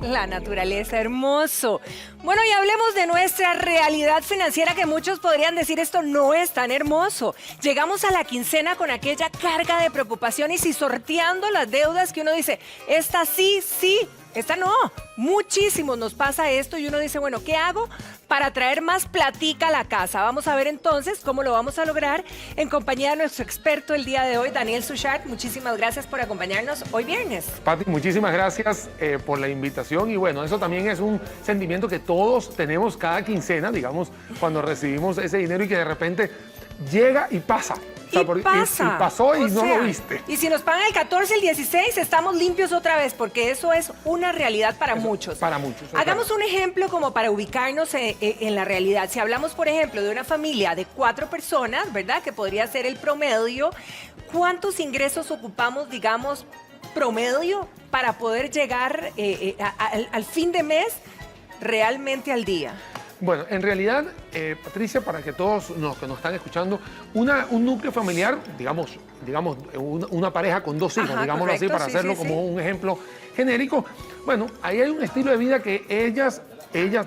La naturaleza, hermoso. Bueno, y hablemos de nuestra realidad financiera, que muchos podrían decir esto no es tan hermoso. Llegamos a la quincena con aquella carga de preocupaciones y sorteando las deudas que uno dice, esta sí, sí, esta no. Muchísimos nos pasa esto y uno dice, bueno, ¿qué hago para traer más platica a la casa? Vamos a ver entonces cómo lo vamos a lograr en compañía de nuestro experto el día de hoy, Daniel Suchard. Muchísimas gracias por acompañarnos hoy viernes. Pati, muchísimas gracias por la invitación y bueno, eso también es un sentimiento que todos tenemos cada quincena, digamos, cuando recibimos ese dinero y que de repente llega y pasa. Y pasó y no lo viste. Y si nos pagan el 14, el 16, estamos limpios otra vez, porque eso es una realidad para muchos. Para muchos. Hagamos un ejemplo como para ubicarnos en la realidad. Si hablamos, por ejemplo, de una familia de 4 personas, ¿verdad? Que podría ser el promedio. ¿Cuántos ingresos ocupamos, digamos, promedio para poder llegar al fin de mes realmente al día? Bueno, en realidad, Patricia, para que todos los que nos están escuchando, un núcleo familiar, digamos una pareja con 2 hijos, digámoslo así, para hacerlo como un ejemplo genérico. Bueno, ahí hay un estilo de vida que ellas,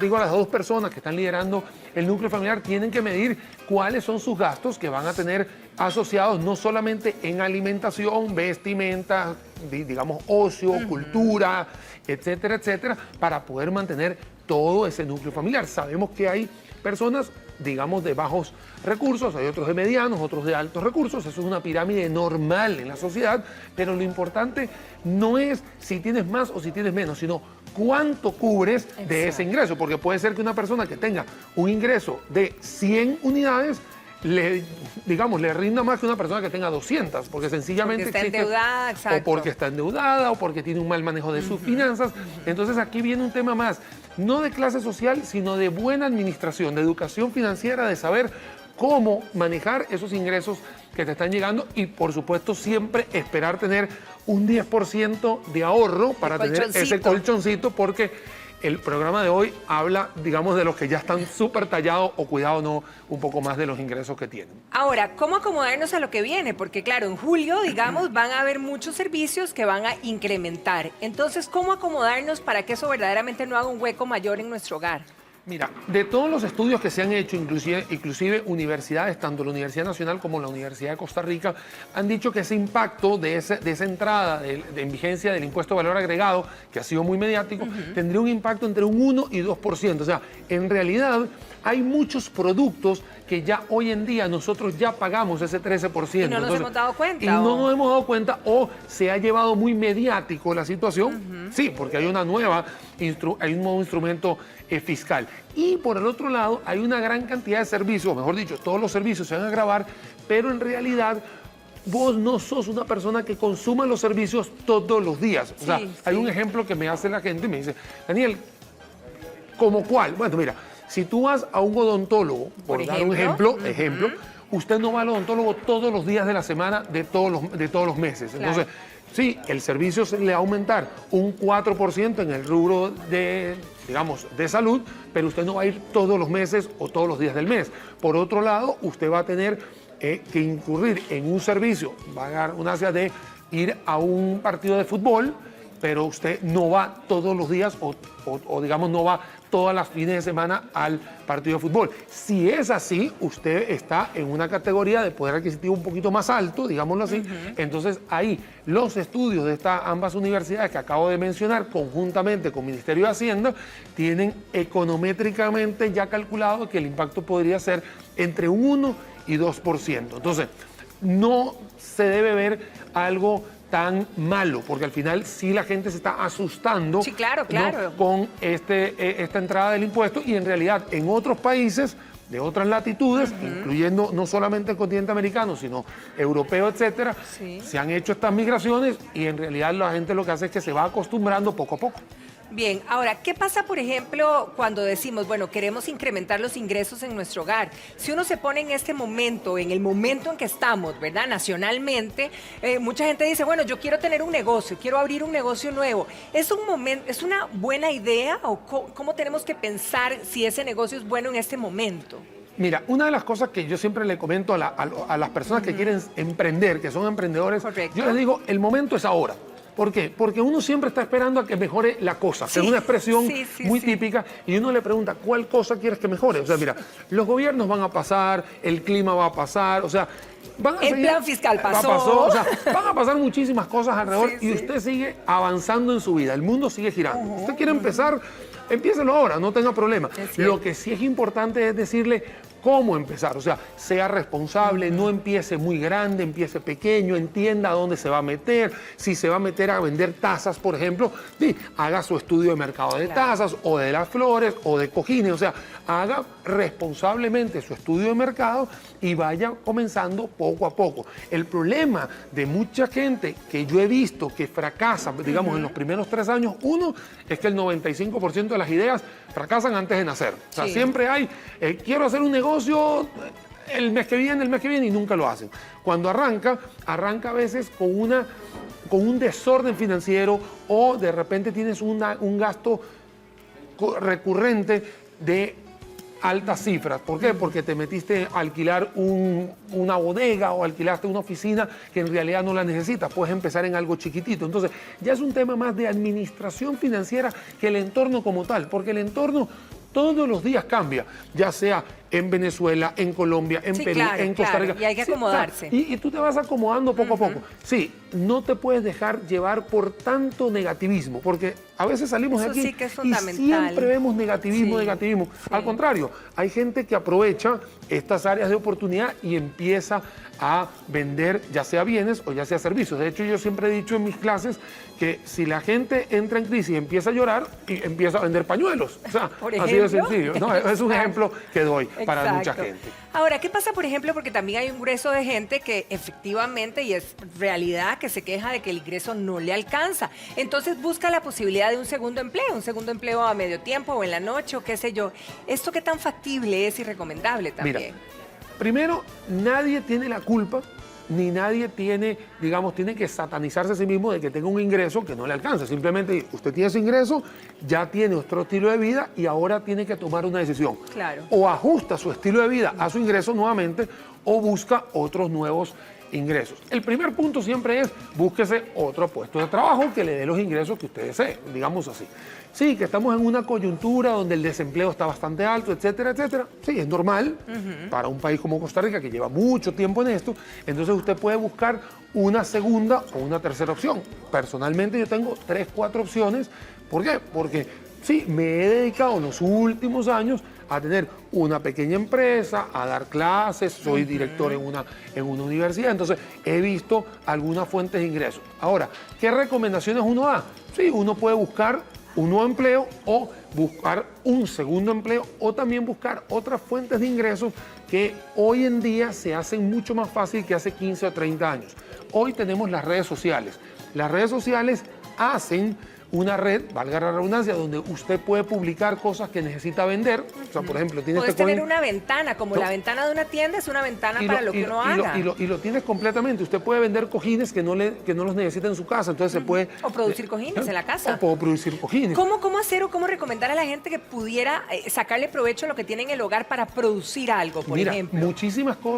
digo, las 2 personas que están liderando el núcleo familiar, tienen que medir cuáles son sus gastos que van a tener asociados no solamente en alimentación, vestimenta, digamos, ocio, cultura, etcétera, etcétera, para poder mantener todo ese núcleo familiar. Sabemos que hay personas, digamos, de bajos recursos, hay otros de medianos, otros de altos recursos. Eso es una pirámide normal en la sociedad, pero lo importante no es si tienes más o si tienes menos, sino cuánto cubres de ese ingreso, porque puede ser que una persona que tenga un ingreso de 100 unidades le rinda más que una persona que tenga 200, porque sencillamente porque está endeudada, exacto. O porque está endeudada, o porque tiene un mal manejo de sus finanzas. Entonces aquí viene un tema más, no de clase social, sino de buena administración, de educación financiera, de saber cómo manejar esos ingresos que te están llegando y, por supuesto, siempre esperar tener un 10% de ahorro para tener ese colchoncito, porque el programa de hoy habla, digamos, de los que ya están súper tallados o, cuidado, no, un poco más de los ingresos que tienen. Ahora, ¿cómo acomodarnos a lo que viene? Porque, claro, en julio, digamos, van a haber muchos servicios que van a incrementar. Entonces, ¿cómo acomodarnos para que eso verdaderamente no haga un hueco mayor en nuestro hogar? Mira, de todos los estudios que se han hecho, inclusive universidades, tanto la Universidad Nacional como la Universidad de Costa Rica, han dicho que ese impacto de esa entrada en vigencia del impuesto de valor agregado, que ha sido muy mediático, tendría un impacto entre un 1 y 2%. O sea, en realidad hay muchos productos que ya hoy en día nosotros ya pagamos ese 13%. Y no nos hemos dado cuenta. Y no nos hemos dado cuenta, o se ha llevado muy mediático la situación. Sí, porque hay un nuevo instrumento fiscal. Y por el otro lado, hay una gran cantidad de servicios, o mejor dicho, todos los servicios se van a grabar, pero en realidad vos no sos una persona que consuma los servicios todos los días. O sea, hay un ejemplo que me hace la gente y me dice, Daniel, ¿cómo cuál? Bueno, mira, si tú vas a un odontólogo, por dar un ejemplo, usted no va al odontólogo todos los días de la semana de todos los meses. Claro. Entonces, sí, el servicio se le va a aumentar un 4% en el rubro de salud, pero usted no va a ir todos los meses o todos los días del mes. Por otro lado, usted va a tener que incurrir en un servicio, va a dar una ansia de ir a un partido de fútbol, pero usted no va todos los días o digamos no va todas las fines de semana al partido de fútbol. Si es así, usted está en una categoría de poder adquisitivo un poquito más alto, digámoslo así. Entonces ahí los estudios de ambas universidades que acabo de mencionar, conjuntamente con el Ministerio de Hacienda, tienen econométricamente ya calculado que el impacto podría ser entre un 1 y 2%. Entonces, no se debe ver algo tan malo, porque al final sí la gente se está asustando, sí, claro, ¿no?, con esta entrada del impuesto, y en realidad en otros países de otras latitudes, incluyendo no solamente el continente americano, sino europeo, etcétera, se han hecho estas migraciones y en realidad la gente lo que hace es que se va acostumbrando poco a poco. Bien, ahora, ¿qué pasa, por ejemplo, cuando decimos, bueno, queremos incrementar los ingresos en nuestro hogar? Si uno se pone en este momento, en el momento en que estamos, ¿verdad? Nacionalmente, mucha gente dice, bueno, yo quiero tener un negocio, quiero abrir un negocio nuevo. ¿Es una buena idea o cómo tenemos que pensar si ese negocio es bueno en este momento? Mira, una de las cosas que yo siempre le comento a las personas que quieren emprender, que son emprendedores, yo les digo, el momento es ahora. ¿Por qué? Porque uno siempre está esperando a que mejore la cosa. Sí, Es una expresión muy sí. típica y uno le pregunta, ¿cuál cosa quieres que mejore? O sea, mira, los gobiernos van a pasar, el clima va a pasar, o sea... El plan fiscal pasó. O sea, van a pasar muchísimas cosas alrededor y usted sigue avanzando en su vida, el mundo sigue girando. Usted quiere empezar, empiécelo ahora, no tenga problema. Lo que sí es importante es decirle cómo empezar, o sea, sea responsable, no empiece muy grande, empiece pequeño, entienda a dónde se va a meter, si se va a meter a vender tazas, por ejemplo, sí, haga su estudio de mercado de tazas o de las flores o de cojines, o sea, haga responsablemente su estudio de mercado y vaya comenzando poco a poco. El problema de mucha gente que yo he visto que fracasa, digamos, en los primeros 3 años, uno, es que el 95% de las ideas fracasan antes de nacer. O sea, siempre hay, quiero hacer un negocio el mes que viene y nunca lo hacen. Cuando arranca a veces con un desorden financiero o de repente tienes un gasto recurrente de altas cifras. ¿Por qué? Porque te metiste a alquilar una bodega o alquilaste una oficina que en realidad no la necesitas. Puedes empezar en algo chiquitito. Entonces, ya es un tema más de administración financiera que el entorno como tal, porque el entorno todos los días cambia, ya sea en Venezuela, en Colombia, en Perú, en Costa Rica. Y hay que acomodarse. Y tú te vas acomodando poco a poco. Sí, no te puedes dejar llevar por tanto negativismo, porque a veces salimos de aquí sí que es y fundamental. siempre vemos negativismo. Al contrario, hay gente que aprovecha estas áreas de oportunidad y empieza a vender ya sea bienes o ya sea servicios. De hecho, yo siempre he dicho en mis clases que si la gente entra en crisis y empieza a llorar, y empieza a vender pañuelos. O sea, así de sencillo. ¿No? Es un ejemplo que doy para mucha gente. Ahora, ¿qué pasa, por ejemplo? Porque también hay un grueso de gente que efectivamente, y es realidad, que se queja de que el ingreso no le alcanza. Entonces busca la posibilidad de un segundo empleo a medio tiempo o en la noche o qué sé yo. ¿Esto qué tan factible es y recomendable también? Mira, primero, nadie tiene la culpa, ni nadie tiene que satanizarse a sí mismo de que tenga un ingreso que no le alcanza. Simplemente usted tiene ese ingreso, ya tiene otro estilo de vida y ahora tiene que tomar una decisión. Claro. O ajusta su estilo de vida a su ingreso nuevamente o busca otros nuevos ingresos. El primer punto siempre es búsquese otro puesto de trabajo que le dé los ingresos que usted desee, digamos así. Sí, que estamos en una coyuntura donde el desempleo está bastante alto, etcétera, etcétera. Sí, es normal para un país como Costa Rica que lleva mucho tiempo en esto. Entonces usted puede buscar una segunda o una tercera opción. Personalmente yo tengo 3, 4 opciones. ¿Por qué? Porque sí, me he dedicado en los últimos años a tener una pequeña empresa, a dar clases, soy director en una universidad, entonces he visto algunas fuentes de ingresos. Ahora, ¿qué recomendaciones uno da? Sí, uno puede buscar un nuevo empleo o buscar un segundo empleo o también buscar otras fuentes de ingresos que hoy en día se hacen mucho más fácil que hace 15 o 30 años. Hoy tenemos las redes sociales. Las redes sociales hacen una red, valga la redundancia, donde usted puede publicar cosas que necesita vender. O sea, por ejemplo, tiene puedes tener una ventana, como la ventana de una tienda es una ventana para lo que uno haga. Y lo tienes completamente. Usted puede vender cojines que no los necesita en su casa, entonces se puede... O producir cojines en la casa. O puedo producir cojines. ¿Cómo hacer o cómo recomendar a la gente que pudiera sacarle provecho a lo que tiene en el hogar para producir algo, por ejemplo?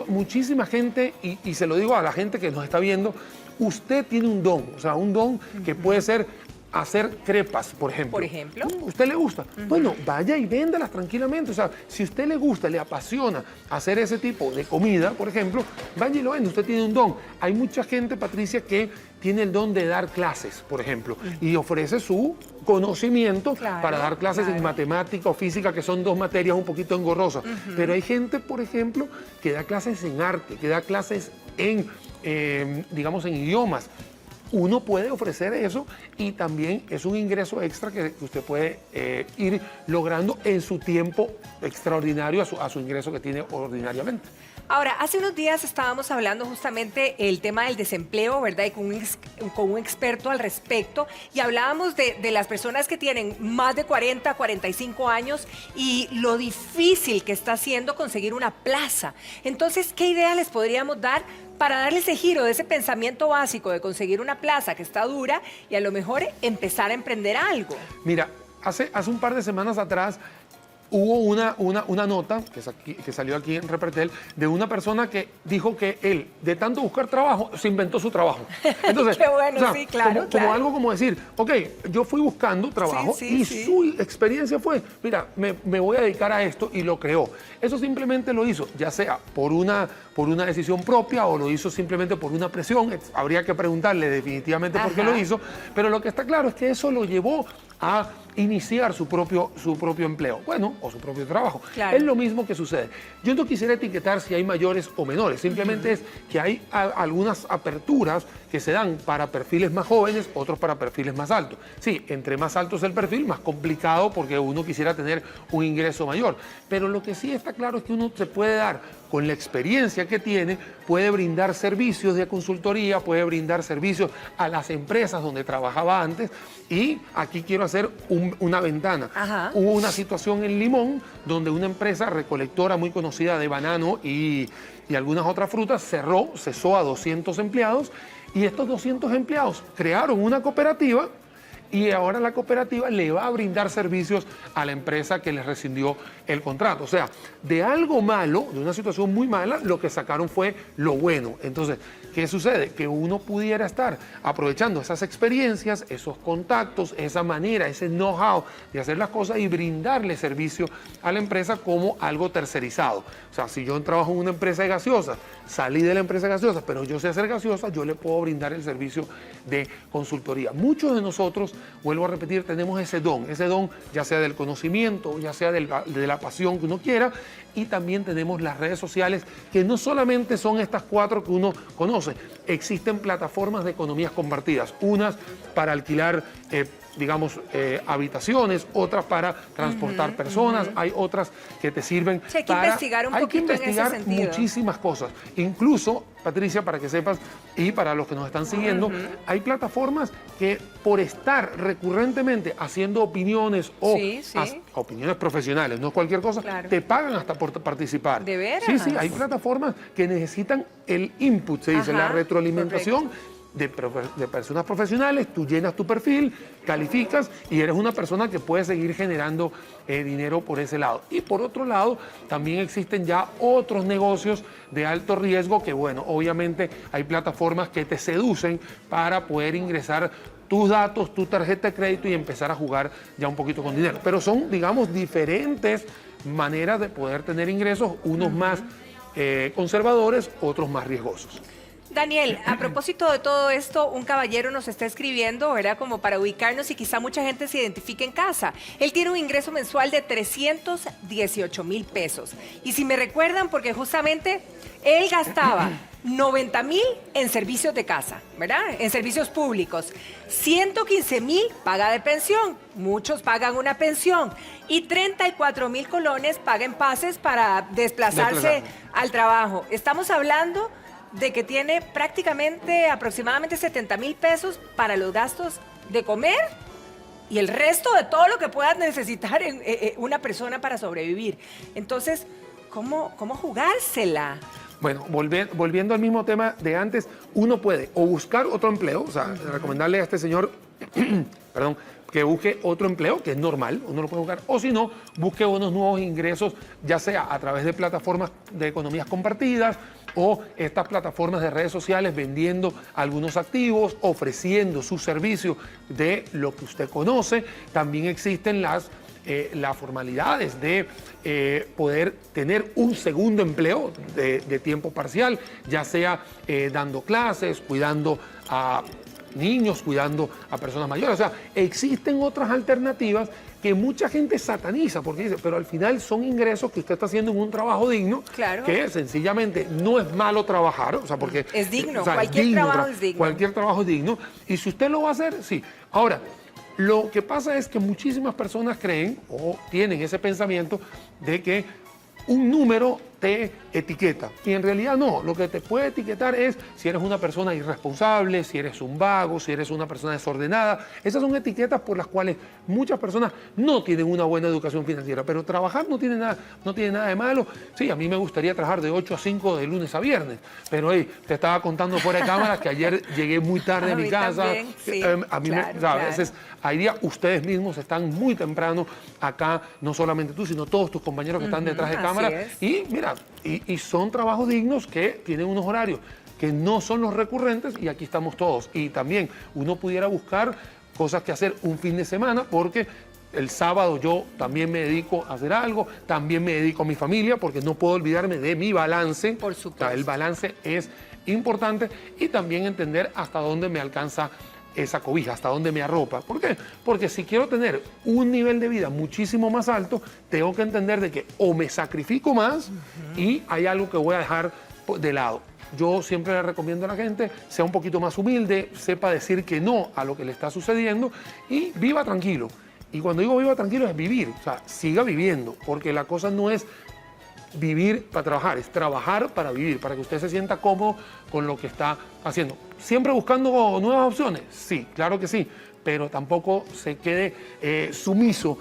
Muchísima gente, y se lo digo a la gente que nos está viendo, usted tiene un don, o sea, un don que puede ser hacer crepas, por ejemplo. ¿Por ejemplo? ¿Usted le gusta? Bueno, vaya y véndalas tranquilamente. O sea, si a usted le gusta, le apasiona hacer ese tipo de comida, por ejemplo, vaya y lo vende. Usted tiene un don. Hay mucha gente, Patricia, que tiene el don de dar clases, por ejemplo, y ofrece su conocimiento para dar clases en matemática o física, que son 2 materias un poquito engorrosas. Pero hay gente, por ejemplo, que da clases en arte, que da clases en idiomas. Uno puede ofrecer eso y también es un ingreso extra que usted puede ir logrando en su tiempo extraordinario a su ingreso que tiene ordinariamente. Ahora, hace unos días estábamos hablando justamente el tema del desempleo, ¿verdad? Y con un experto al respecto. Y hablábamos de las personas que tienen más de 40, 45 años y lo difícil que está haciendo conseguir una plaza. Entonces, ¿qué idea les podríamos dar para darle ese giro de ese pensamiento básico de conseguir una plaza que está dura y a lo mejor empezar a emprender algo? Mira, hace un par de semanas atrás hubo una nota que salió aquí en Repretel de una persona que dijo que él, de tanto buscar trabajo, se inventó su trabajo. Entonces, Qué bueno, o sea, sí, claro, como algo como decir, ok, yo fui buscando trabajo y su experiencia fue, mira, me voy a dedicar a esto y lo creó. Eso simplemente lo hizo, ya sea por una decisión propia o lo hizo simplemente por una presión. Habría que preguntarle definitivamente por qué lo hizo, pero lo que está claro es que eso lo llevó a iniciar su propio empleo, bueno, o su propio trabajo. Claro. Es lo mismo que sucede. Yo no quisiera etiquetar si hay mayores o menores, simplemente es que hay algunas aperturas que se dan para perfiles más jóvenes, otros para perfiles más altos. Sí, entre más alto es el perfil, más complicado porque uno quisiera tener un ingreso mayor, pero lo que sí está claro es que uno se puede dar con la experiencia que tiene, puede brindar servicios de consultoría, puede brindar servicios a las empresas donde trabajaba antes. Y aquí quiero hacer una ventana. Ajá. Hubo una situación en Limón donde una empresa recolectora muy conocida de banano y algunas otras frutas cesó a 200 empleados, y estos 200 empleados crearon una cooperativa. Y ahora la cooperativa le va a brindar servicios a la empresa que les rescindió el contrato. O sea, de algo malo, de una situación muy mala, lo que sacaron fue lo bueno. Entonces, ¿qué sucede? Que uno pudiera estar aprovechando esas experiencias, esos contactos, esa manera, ese know-how de hacer las cosas y brindarle servicio a la empresa como algo tercerizado. O sea, si yo trabajo en una empresa de gaseosas, salí de la empresa de gaseosas, pero yo sé hacer gaseosas, yo le puedo brindar el servicio de consultoría. Muchos de nosotros, vuelvo a repetir, tenemos ese don ya sea del conocimiento, ya sea de la pasión que uno quiera, y también tenemos las redes sociales, que no solamente son estas 4 que uno conoce, existen plataformas de economías compartidas, unas para alquilar habitaciones, otras para transportar personas, hay otras que te sirven hay que investigar un poquito en ese sentido. Muchísimas cosas. Incluso, Patricia, para que sepas, y para los que nos están siguiendo, hay plataformas que por estar recurrentemente haciendo opiniones o opiniones profesionales, no es cualquier cosa, te pagan hasta por participar. ¿De veras? Sí, hay plataformas que necesitan el input, se dice, la retroalimentación. De personas profesionales. Tú llenas tu perfil, calificas y eres una persona que puede seguir generando dinero por ese lado. Y por otro lado, también existen ya otros negocios de alto riesgo que, bueno, obviamente hay plataformas que te seducen para poder ingresar tus datos, tu tarjeta de crédito y empezar a jugar ya un poquito con dinero. Pero son, digamos, diferentes maneras de poder tener ingresos, unos más conservadores, otros más riesgosos. Daniel, a propósito de todo esto, un caballero nos está escribiendo, ¿verdad? Como para ubicarnos y quizá mucha gente se identifique en casa. Él tiene un ingreso mensual de 318,000 pesos. Y si me recuerdan, porque justamente él gastaba 90,000 en servicios de casa, ¿verdad? En servicios públicos. 115,000 paga de pensión. Muchos pagan una pensión. Y 34,000 colones pagan pases para desplazarse al trabajo. Estamos hablando de que tiene prácticamente aproximadamente 70,000 pesos para los gastos de comer y el resto de todo lo que pueda necesitar una persona para sobrevivir. Entonces, ¿cómo jugársela? Bueno, volviendo al mismo tema de antes, uno puede o buscar otro empleo, o sea, recomendarle a este señor, perdón, que busque otro empleo, que es normal, uno lo puede buscar, o si no, busque unos nuevos ingresos, ya sea a través de plataformas de economías compartidas o estas plataformas de redes sociales vendiendo algunos activos, ofreciendo su servicio de lo que usted conoce. También existen las formalidades de poder tener un segundo empleo de tiempo parcial, ya sea dando clases, cuidando a niños, cuidando a personas mayores. O sea, existen otras alternativas que mucha gente sataniza porque dice, pero al final son ingresos que usted está haciendo en un trabajo digno, que sencillamente no es malo trabajar, o sea, porque es digno, cualquier trabajo es digno. Cualquier trabajo es digno, y si usted lo va a hacer, sí. Ahora, lo que pasa es que muchísimas personas creen o tienen ese pensamiento de que un número te etiqueta. Y en realidad no, lo que te puede etiquetar es si eres una persona irresponsable, si eres un vago, si eres una persona desordenada. Esas son etiquetas por las cuales muchas personas no tienen una buena educación financiera, pero trabajar no tiene nada de malo. Sí, a mí me gustaría trabajar de 8 a 5 de lunes a viernes, pero hey, te estaba contando fuera de cámaras que ayer llegué muy tarde a mi casa. También, sí, a mí claro, a veces hay días, ustedes mismos están muy temprano acá, no solamente tú, sino todos tus compañeros que están detrás de cámara. Y mira, y son trabajos dignos que tienen unos horarios que no son los recurrentes y aquí estamos todos. Y también uno pudiera buscar cosas que hacer un fin de semana porque el sábado yo también me dedico a hacer algo, también me dedico a mi familia porque no puedo olvidarme de mi balance. Por supuesto. O sea, el balance es importante y también entender hasta dónde me alcanza esa cobija, hasta dónde me arropa. ¿Por qué? Porque si quiero tener un nivel de vida muchísimo más alto, tengo que entender de que o me sacrifico más y hay algo que voy a dejar de lado. Yo siempre le recomiendo a la gente, sea un poquito más humilde, sepa decir que no a lo que le está sucediendo y viva tranquilo. Y cuando digo viva tranquilo es vivir, o sea, siga viviendo, porque la cosa no es vivir para trabajar, es trabajar para vivir, para que usted se sienta cómodo con lo que está haciendo. ¿Siempre buscando nuevas opciones? Sí, claro que sí, pero tampoco se quede sumido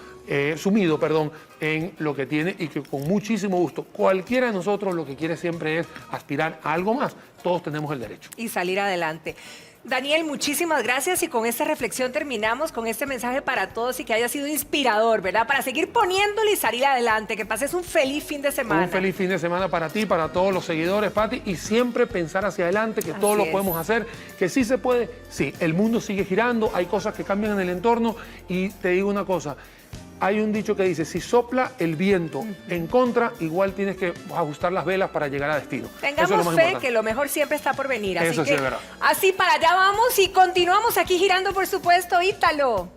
en lo que tiene y que con muchísimo gusto, cualquiera de nosotros lo que quiere siempre es aspirar a algo más. Todos tenemos el derecho. Y salir adelante. Daniel, muchísimas gracias y con esta reflexión terminamos con este mensaje para todos y que haya sido inspirador, ¿verdad? Para seguir poniéndole y salir adelante, que pases un feliz fin de semana. Un feliz fin de semana para ti, para todos los seguidores, Pati, y siempre pensar hacia adelante, que todo lo podemos hacer, que sí se puede. Sí, el mundo sigue girando, hay cosas que cambian en el entorno y te digo una cosa, hay un dicho que dice, si sopla el viento en contra, igual tienes que ajustar las velas para llegar a destino. Tengamos fe que lo mejor siempre está por venir. Eso sí es verdad. Así para allá vamos y continuamos aquí girando, por supuesto, Ítalo.